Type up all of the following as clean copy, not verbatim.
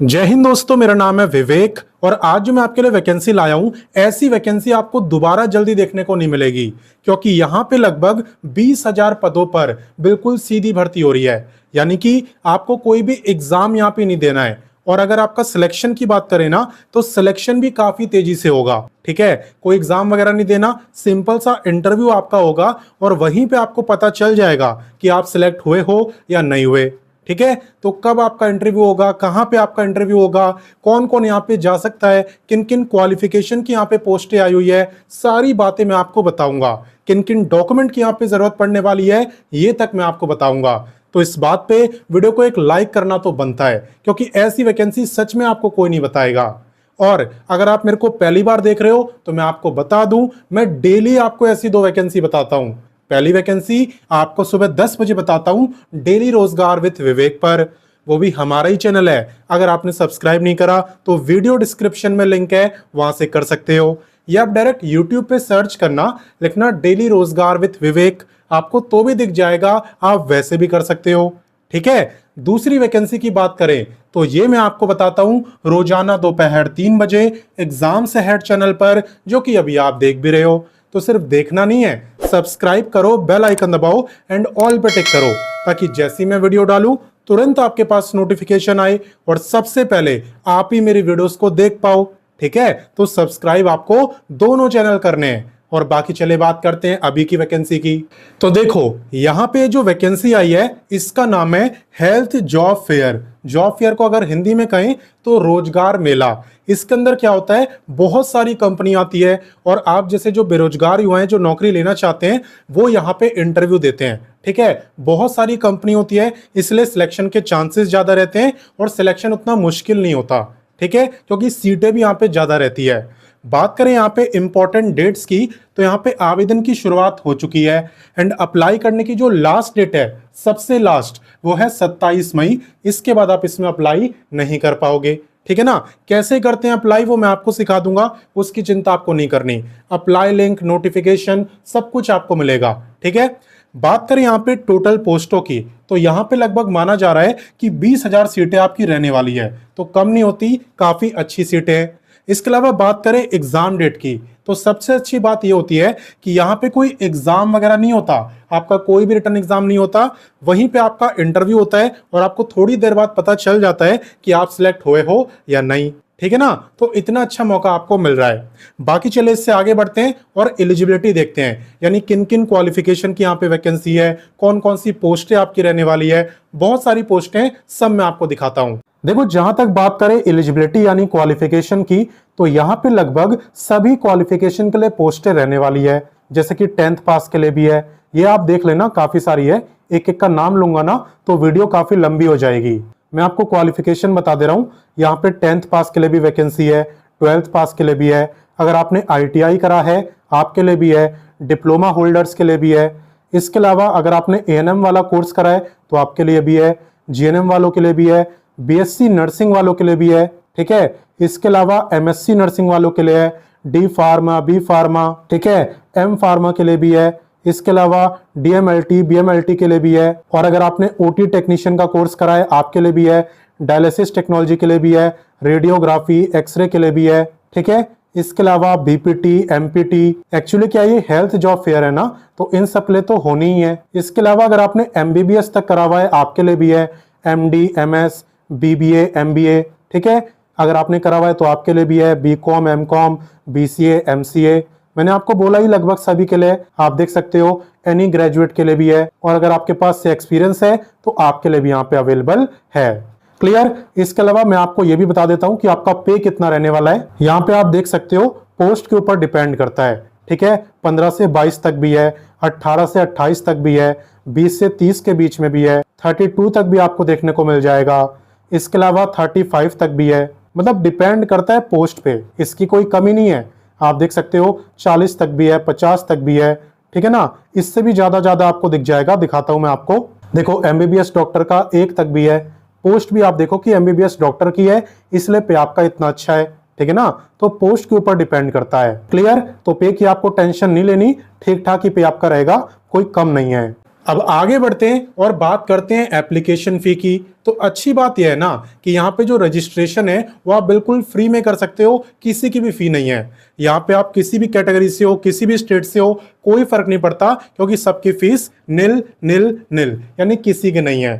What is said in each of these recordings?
जय हिंद दोस्तों, मेरा नाम है विवेक और आज जो मैं आपके लिए वैकेंसी लाया हूं, ऐसी वैकेंसी आपको दोबारा जल्दी देखने को नहीं मिलेगी क्योंकि यहां पे लगभग 20,000 पदों पर बिल्कुल सीधी भर्ती हो रही है। यानी कि आपको कोई भी एग्जाम यहां पे नहीं देना है और अगर आपका सिलेक्शन की बात करें ना तो सिलेक्शन भी काफी तेजी से होगा। ठीक है, कोई एग्जाम वगैरह नहीं देना, सिंपल सा इंटरव्यू आपका होगा और वहीं पे आपको पता चल जाएगा कि आप सिलेक्ट हुए हो या नहीं हुए। ठीक है, तो कब आपका इंटरव्यू होगा, कहां पे आपका इंटरव्यू होगा, कौन कौन यहां पे जा सकता है, किन किन क्वालिफिकेशन की यहां पे पोस्टें आई हुई है, सारी बातें मैं आपको बताऊंगा। किन किन डॉक्यूमेंट की यहां पे जरूरत पड़ने वाली है ये तक मैं आपको बताऊंगा। तो इस बात पे वीडियो को एक लाइक करना तो बनता है क्योंकि ऐसी वैकेंसी सच में आपको कोई नहीं बताएगा। और अगर आप मेरे को पहली बार देख रहे हो तो मैं आपको बता दूं, मैं डेली आपको ऐसी 2 वैकेंसी बताता हूं। पहली वैकेंसी आपको सुबह 10 बजे बताता हूं डेली रोजगार विद विवेक पर, वो भी हमारा ही चैनल है। अगर आपने सब्सक्राइब नहीं करा तो वीडियो डिस्क्रिप्शन में लिंक है, वहां से कर सकते हो या आप डायरेक्ट यूट्यूब पे सर्च करना, लिखना डेली रोजगार विद विवेक, आपको तो भी दिख जाएगा, आप वैसे भी कर सकते हो। ठीक है, दूसरी वैकेंसी की बात करें तो ये मैं आपको बताता हूं रोजाना दोपहर 3 बजे एग्जाम से हेड चैनल पर, जो कि अभी आप देख भी रहे हो। तो सिर्फ देखना नहीं है, सब्सक्राइब करो, बेल आइकन दबाओ एंड ऑल पे टिक करो ताकि जैसी मैं वीडियो डालूं तुरंत आपके पास नोटिफिकेशन आए और सबसे पहले आप ही मेरी वीडियोस को देख पाओ। ठीक है, तो सब्सक्राइब आपको दोनों चैनल करने हैं। और बाकी चले बात करते हैं अभी की वैकेंसी की। तो देखो यहां पे जो वैकेंसी आई है इसका नाम है health job fair. Job fair को अगर हिंदी में कहें तो रोजगार मेला। इसके अंदर क्या होता है, बहुत सारी कंपनी आती है और आप जैसे जो बेरोजगार युवा हैं जो नौकरी लेना चाहते हैं वो यहाँ पे इंटरव्यू देते हैं। ठीक है, बहुत सारी कंपनी होती है इसलिए सिलेक्शन के चांसेस ज्यादा रहते हैं और सिलेक्शन उतना मुश्किल नहीं होता। ठीक है, क्योंकि सीटें भी यहाँ पे ज्यादा रहती है। बात करें यहाँ पे इंपॉर्टेंट डेट्स की तो यहाँ पे आवेदन की शुरुआत हो चुकी है एंड अप्लाई करने की जो लास्ट डेट है, सबसे लास्ट, वो है 27 मई। इसके बाद आप इसमें अप्लाई नहीं कर पाओगे। ठीक है ना, कैसे करते हैं अप्लाई वो मैं आपको सिखा दूंगा, उसकी चिंता आपको नहीं करनी। अप्लाई लिंक, नोटिफिकेशन सब कुछ आपको मिलेगा। ठीक है, बात करें यहाँ पे टोटल पोस्टों की तो यहाँ पे लगभग माना जा रहा है कि 20,000 सीटें आपकी रहने वाली है, तो कम नहीं होती, काफी अच्छी सीटें हैं। इसके अलावा बात करें एग्जाम डेट की तो सबसे अच्छी बात यह होती है कि यहाँ पे कोई एग्जाम वगैरह नहीं होता, आपका कोई भी रिटर्न एग्जाम नहीं होता, वहीं पे आपका इंटरव्यू होता है और आपको थोड़ी देर बाद पता चल जाता है कि आप सिलेक्ट हुए हो या नहीं। ठीक है ना, तो इतना अच्छा मौका आपको मिल रहा है। बाकी चले इससे आगे बढ़ते हैं और एलिजिबिलिटी देखते हैं, यानी किन किन क्वालिफिकेशन की यहाँ पे वैकेंसी है, कौन कौन सी पोस्टें आपकी रहने वाली है, बहुत सारी पोस्टें सब मैं आपको दिखाता हूं। देखो जहां तक बात करें एलिजिबिलिटी यानी क्वालिफिकेशन की तो यहाँ पे लगभग सभी क्वालिफिकेशन के लिए पोस्टें रहने वाली है। जैसे कि 10th पास के लिए भी है, ये आप देख लेना, काफी सारी है, एक एक का नाम लूंगा ना तो वीडियो काफी लंबी हो जाएगी। मैं आपको क्वालिफिकेशन बता दे रहा हूँ, यहाँ पे 10th पास के लिए भी वैकेंसी है, 12th पास के लिए भी है, अगर आपने ITI करा है आपके लिए भी है, डिप्लोमा होल्डर्स के लिए भी है। इसके अलावा अगर आपने ANM वाला कोर्स करा है तो आपके लिए भी है, GNM वालों के लिए भी है, BSc नर्सिंग वालों के लिए भी है। ठीक है, इसके अलावा MSc नर्सिंग वालों के लिए है, D फार्मा, B फार्मा, ठीक है, M फार्मा के लिए भी है। इसके अलावा DMLT, BMLT के लिए भी है और अगर आपने OT टेक्नीशियन का कोर्स करा है आपके लिए भी है, डायलिसिस टेक्नोलॉजी के लिए भी है, रेडियोग्राफी, एक्सरे के लिए भी है। ठीक है, इसके अलावा BPT, MPT, एक्चुअली क्या ये हेल्थ जॉब फेयर है ना, तो इन सब के लिए तो होनी ही है। इसके अलावा अगर आपने MBBS तक करा हुआ है आपके लिए भी है, MD, MS, BBA, MBA। ठीक है, अगर आपने करा हुआ है तो आपके लिए भी है, BCom, MCom, BCA, MCA। मैंने आपको बोला ही लगभग सभी के लिए, आप देख सकते हो, एनी ग्रेजुएट के लिए भी है और अगर आपके पास से एक्सपीरियंस है तो आपके लिए भी यहाँ पे अवेलेबल है। क्लियर, इसके अलावा मैं आपको ये भी बता देता हूँ कि आपका पे कितना रहने वाला है। यहाँ पे आप देख सकते हो, पोस्ट के ऊपर डिपेंड करता है। ठीक है, 15 से 22 तक भी है, 18 से 28 तक भी है, 20 से 30 के बीच में भी है, 32 तक भी आपको देखने को मिल जाएगा। इसके अलावा 35 तक भी है, मतलब डिपेंड करता है पोस्ट पे, इसकी कोई कमी नहीं है। आप देख सकते हो 40 तक भी है, 50 तक भी है। ठीक है ना, इससे भी ज्यादा आपको दिख जाएगा, दिखाता हूं मैं आपको। देखो MBBS डॉक्टर का 1 तक भी है, पोस्ट भी आप देखो कि MBBS डॉक्टर की है, इसलिए पे आपका इतना अच्छा है। ठीक है ना, तो पोस्ट के ऊपर डिपेंड करता है। क्लियर, तो पे की आपको टेंशन नहीं लेनी, ठीक ठाक ही पे आपका रहेगा, कोई कम नहीं है। अब आगे बढ़ते हैं और बात करते हैं एप्लीकेशन फी की। तो अच्छी बात यह है ना कि यहाँ पे जो रजिस्ट्रेशन है वो आप बिल्कुल फ्री में कर सकते हो, किसी की भी फी नहीं है। यहाँ पे आप किसी भी कैटेगरी से हो, किसी भी स्टेट से हो, कोई फर्क नहीं पड़ता, क्योंकि सबकी फीस निल निल निल, यानी किसी की नहीं है।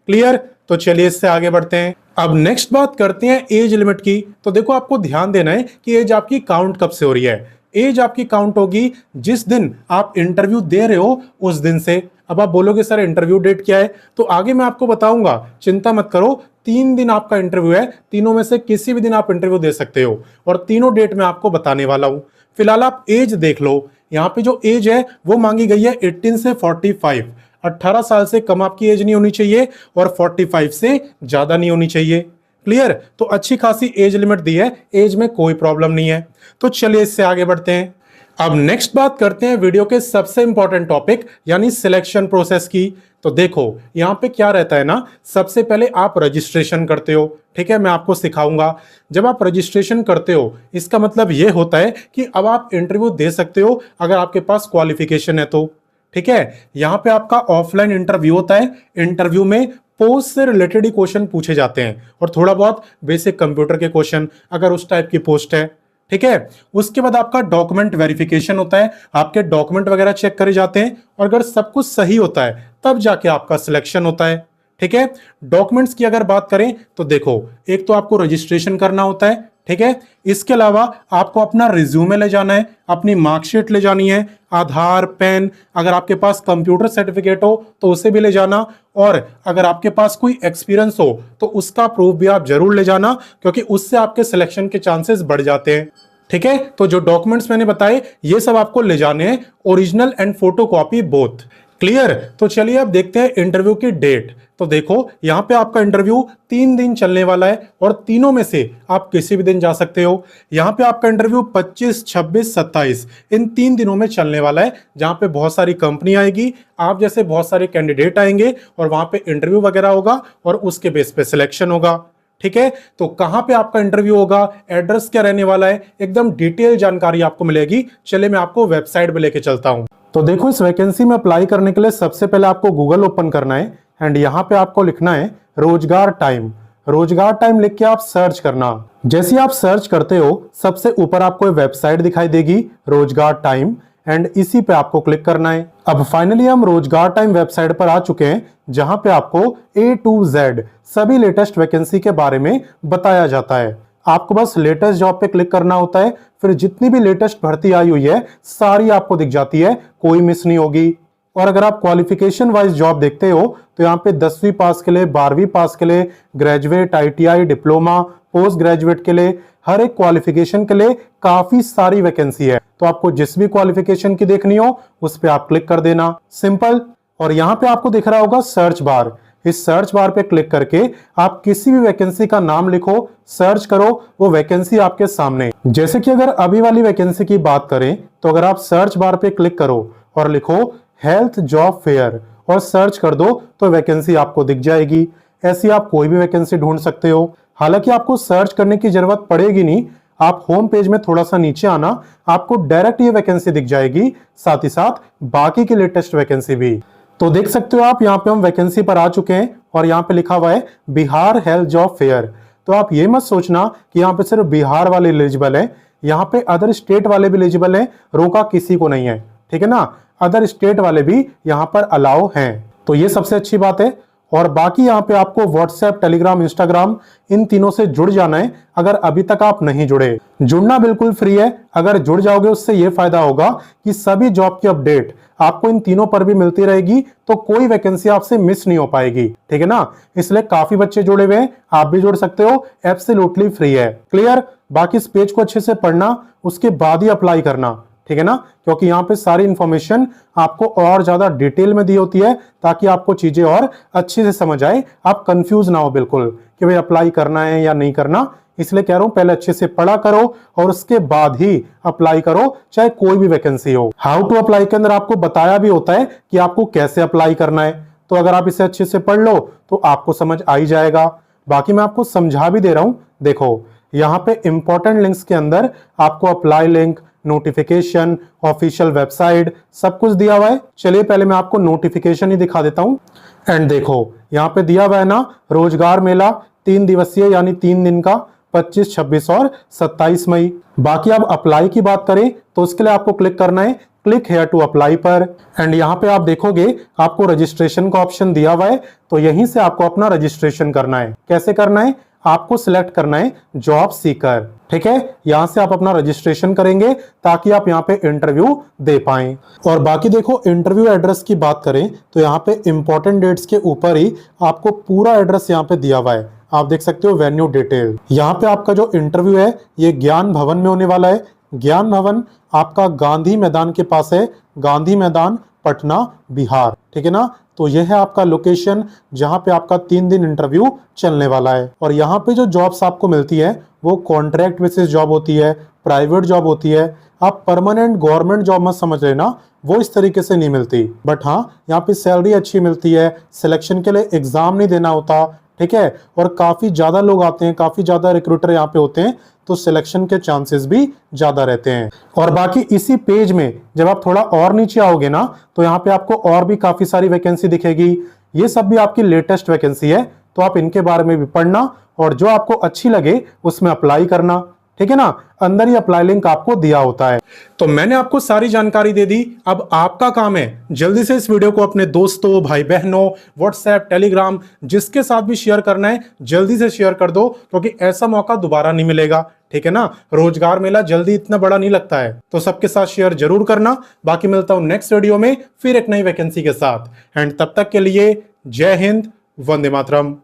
क्लियर? तो चलिए इससे आगे बढ़ते हैं। अब नेक्स्ट बात करते हैं एज लिमिट की। तो देखो, आपको ध्यान देना है कि एज आपकी काउंट कब से हो रही है। एज आपकी काउंट होगी जिस दिन आप इंटरव्यू दे रहे हो उस दिन से। अब आप बोलोगे सर इंटरव्यू डेट क्या है, तो आगे मैं आपको बताऊंगा, चिंता मत करो। 3 दिन आपका इंटरव्यू है, तीनों में से किसी भी दिन आप इंटरव्यू दे सकते हो, और तीनों डेट मैं आपको बताने वाला हूं। फिलहाल आप एज देख लो। यहाँ पे जो एज है वो मांगी गई है 18 से 45। 18 साल से कम आपकी एज नहीं होनी चाहिए और 45 से ज्यादा नहीं होनी चाहिए। क्लियर? तो अच्छी खासी एज लिमिट दी है, एज में कोई प्रॉब्लम नहीं है। तो चलिए इससे आगे बढ़ते हैं। अब नेक्स्ट बात करते हैं वीडियो के सबसे इंपॉर्टेंट टॉपिक यानी सिलेक्शन प्रोसेस की। तो देखो, यहां पे क्या रहता है ना, सबसे पहले आप रजिस्ट्रेशन करते हो। ठीक है, मैं आपको सिखाऊंगा। जब आप रजिस्ट्रेशन करते हो, इसका मतलब यह होता है कि अब आप इंटरव्यू दे सकते हो अगर आपके पास क्वालिफिकेशन है तो। ठीक है, यहां पे आपका ऑफलाइन इंटरव्यू होता है। इंटरव्यू में पोस्ट से रिलेटेड ही क्वेश्चन पूछे जाते हैं और थोड़ा बहुत बेसिक कंप्यूटर के क्वेश्चन, अगर उस टाइप की पोस्ट है। ठीक है, उसके बाद आपका डॉक्यूमेंट वेरिफिकेशन होता है, आपके डॉक्यूमेंट वगैरह चेक करे जाते हैं, और अगर सब कुछ सही होता है तब जाके आपका सिलेक्शन होता है। ठीक है, डॉक्यूमेंट्स की अगर बात करें तो देखो, एक तो आपको रजिस्ट्रेशन करना होता है। ठीक है, इसके अलावा आपको अपना रिज्यूमे ले जाना है, अपनी मार्कशीट ले जानी है, आधार, पैन, अगर आपके पास कंप्यूटर सर्टिफिकेट हो तो उसे भी ले जाना, और अगर आपके पास कोई एक्सपीरियंस हो तो उसका प्रूफ भी आप जरूर ले जाना, क्योंकि उससे आपके सिलेक्शन के चांसेस बढ़ जाते हैं। ठीक है, तो जो डॉक्यूमेंट्स मैंने बताए ये सब आपको ले जाने हैं, original and photocopy both. Clear? तो चलिए अब देखते हैं इंटरव्यू की डेट। तो देखो, यहां पे आपका इंटरव्यू 3 दिन चलने वाला है, और तीनों में से आप किसी भी दिन जा सकते हो। यहां पे आपका इंटरव्यू 25, 26, 27 इन 3 दिनों में चलने वाला है, जहां पे बहुत सारी कंपनी आएगी, आप जैसे बहुत सारे कैंडिडेट आएंगे, और वहां पे इंटरव्यू वगैरह होगा, और उसके बेस पे सिलेक्शन होगा। ठीक है, तो कहां पे आपका इंटरव्यू होगा, एड्रेस क्या रहने वाला है, एकदम डिटेल जानकारी आपको मिलेगी। चलिए मैं आपको वेबसाइट पे लेके चलता हूं। तो देखो, इस वैकेंसी में अप्लाई करने के लिए सबसे पहले आपको गूगल ओपन करना है, एंड यहां पे आपको लिखना है रोजगार टाइम। रोजगार टाइम लिख के आप सर्च करना। जैसे आप सर्च करते हो, सबसे ऊपर आपको वेबसाइट दिखाई देगी रोजगार टाइम, एंड इसी पे आपको क्लिक करना है। अब फाइनली हम रोजगार टाइम वेबसाइट पर आ चुके हैं, जहां पे आपको A to Z सभी लेटेस्ट वैकेंसी के बारे में बताया जाता है। आपको बस लेटेस्ट जॉब पे क्लिक करना होता है, फिर जितनी भी लेटेस्ट भर्ती आई हुई है सारी आपको दिख जाती है, कोई मिस नहीं होगी। और अगर आप क्वालिफिकेशन वाइज जॉब देखते हो तो यहाँ पे 10वीं पास के लिए, 12वीं पास के लिए, graduate, ITI, diploma, post graduate के लिए, हर एक क्वालिफिकेशन के लिए काफी सारी वैकेंसी है। तो आपको जिस भी क्वालिफिकेशन की देखनी हो उस पर आप क्लिक कर देना, सिंपल। और यहाँ पे आपको दिख रहा होगा सर्च बार। इस सर्च बार पे क्लिक करके आप किसी भी वैकेंसी का नाम लिखो, सर्च करो, वो वैकेंसी आपके सामने। जैसे कि अगर अभी वाली वैकेंसी की बात करें तो अगर आप सर्च बार पे क्लिक करो और लिखो हेल्थ जॉब फेयर और सर्च कर दो तो वैकेंसी आपको दिख जाएगी। ऐसी आप कोई भी वैकेंसी ढूंढ सकते हो। हालांकि आपको सर्च करने की जरूरत पड़ेगी नहीं, आप होम पेज में थोड़ा सा नीचे आना, आपको डायरेक्ट ये वैकेंसी दिख जाएगी, साथ ही साथ बाकी की लेटेस्ट वैकेंसी भी। तो देख सकते हो आप, यहाँ पे हम वैकेंसी पर आ चुके हैं और यहाँ पे लिखा हुआ है बिहार हेल्थ जॉब फेयर। तो आप ये मत सोचना कि यहाँ पे सिर्फ बिहार वाले एलिजिबल है, यहाँ पे अदर स्टेट वाले भी एलिजिबल है, रोका किसी को नहीं है। ठीक है ना, अदर स्टेट वाले भी यहाँ पर अलाउ हैं, तो ये सबसे अच्छी बात है। और बाकी यहाँ पे आपको व्हाट्सएप, टेलीग्राम, इंस्टाग्राम इन तीनों से जुड़ जाना है अगर अभी तक आप नहीं जुड़े। जुड़ना बिल्कुल फ्री है, अगर जुड़ जाओगे उससे ये फायदा होगा कि सभी जॉब की अपडेट आपको इन तीनों पर भी मिलती रहेगी, तो कोई वैकेंसी आपसे मिस नहीं हो पाएगी। ठीक है ना, इसलिए काफी बच्चे जुड़े हुए हैं, आप भी जुड़ सकते हो, एब्सोल्युटली फ्री है। क्लियर? बाकी इस पेज को अच्छे से पढ़ना, उसके बाद ही अप्लाई करना। ठीक है ना, क्योंकि यहाँ पे सारी इंफॉर्मेशन आपको और ज्यादा डिटेल में दी होती है, ताकि आपको चीजें और अच्छे से समझ आए, आप कंफ्यूज ना हो बिल्कुल कि भाई अप्लाई करना है या नहीं करना। इसलिए कह रहा हूं पहले अच्छे से पढ़ा करो और उसके बाद ही अप्लाई करो, चाहे कोई भी वैकेंसी हो। हाउ टू अप्लाई के अंदर आपको बताया भी होता है कि आपको कैसे अप्लाई करना है, तो अगर आप इसे अच्छे से पढ़ लो तो आपको समझ आ ही जाएगा। बाकी मैं आपको समझा भी दे रहा हूं। देखो, यहाँ पे इंपॉर्टेंट लिंक्स के अंदर आपको apply link, notification, official website सब कुछ दिया हुआ है। चलिए पहले मैं आपको नोटिफिकेशन ही दिखा देता हूं। एंड देखो यहाँ पे दिया हुआ है ना, रोजगार मेला 3 दिवसीय यानी 3 दिन का, 25, 26 और 27 मई। बाकी आप अप्लाई की बात करें तो उसके लिए आपको क्लिक करना है क्लिक हेयर टू अप्लाई पर। एंड यहाँ पे आप देखोगे आपको रजिस्ट्रेशन का ऑप्शन दिया हुआ है, तो यहीं से आपको अपना रजिस्ट्रेशन करना है। कैसे करना है, आपको सिलेक्ट करना है जॉब सीकर, ठीक है। यहां से आप अपना रजिस्ट्रेशन करेंगे ताकि आप यहां पे इंटरव्यू दे पाएं। और बाकी देखो इंटरव्यू एड्रेस की बात करें तो यहाँ पे इंपॉर्टेंट डेट्स के ऊपर ही आपको पूरा एड्रेस यहाँ पे दिया हुआ है। आप देख सकते हो वेन्यू डिटेल। यहाँ पे आपका जो इंटरव्यू है ये ज्ञान भवन में होने वाला है। ज्ञान भवन आपका गांधी मैदान के पास है, गांधी मैदान, पटना, बिहार, ठीक है ना। तो यह है आपका लोकेशन जहां पे आपका 3 दिन इंटरव्यू चलने वाला है। और यहाँ पे जो जॉब्स आपको मिलती है वो कॉन्ट्रैक्ट बेसिस जॉब होती है, प्राइवेट जॉब होती है। आप परमानेंट गवर्नमेंट जॉब मत समझ लेना, वो इस तरीके से नहीं मिलती। बट हाँ, यहाँ पे सैलरी अच्छी मिलती है, सिलेक्शन के लिए एग्जाम नहीं देना होता, ठीक है। और काफी ज्यादा लोग आते हैं, काफी ज्यादा रिक्रूटर यहाँ पे होते हैं, तो सिलेक्शन के चांसेस भी ज्यादा रहते हैं। और बाकी इसी पेज में जब आप थोड़ा और नीचे आओगे ना, तो यहाँ पे आपको और भी काफी सारी वैकेंसी दिखेगी। ये सब भी आपकी लेटेस्ट वैकेंसी है, तो आप इनके बारे में भी पढ़ना और जो आपको अच्छी लगे उसमें अप्लाई करना, ठीक है ना। अंदर ही अप्लाई लिंक आपको दिया होता है। तो मैंने आपको सारी जानकारी दे दी। अब आपका काम है जल्दी से इस वीडियो को अपने दोस्तों, भाई बहनों, व्हाट्सएप, टेलीग्राम, जिसके साथ भी शेयर करना है जल्दी से शेयर कर दो, क्योंकि ऐसा मौका दोबारा नहीं मिलेगा, ठीक है ना। रोजगार मेला जल्दी इतना बड़ा नहीं लगता है, तो सबके साथ शेयर जरूर करना। बाकी मिलता हूं नेक्स्ट वीडियो में फिर एक नई वैकेंसी के साथ। एंड तब तक के लिए जय हिंद, वंदे मातरम।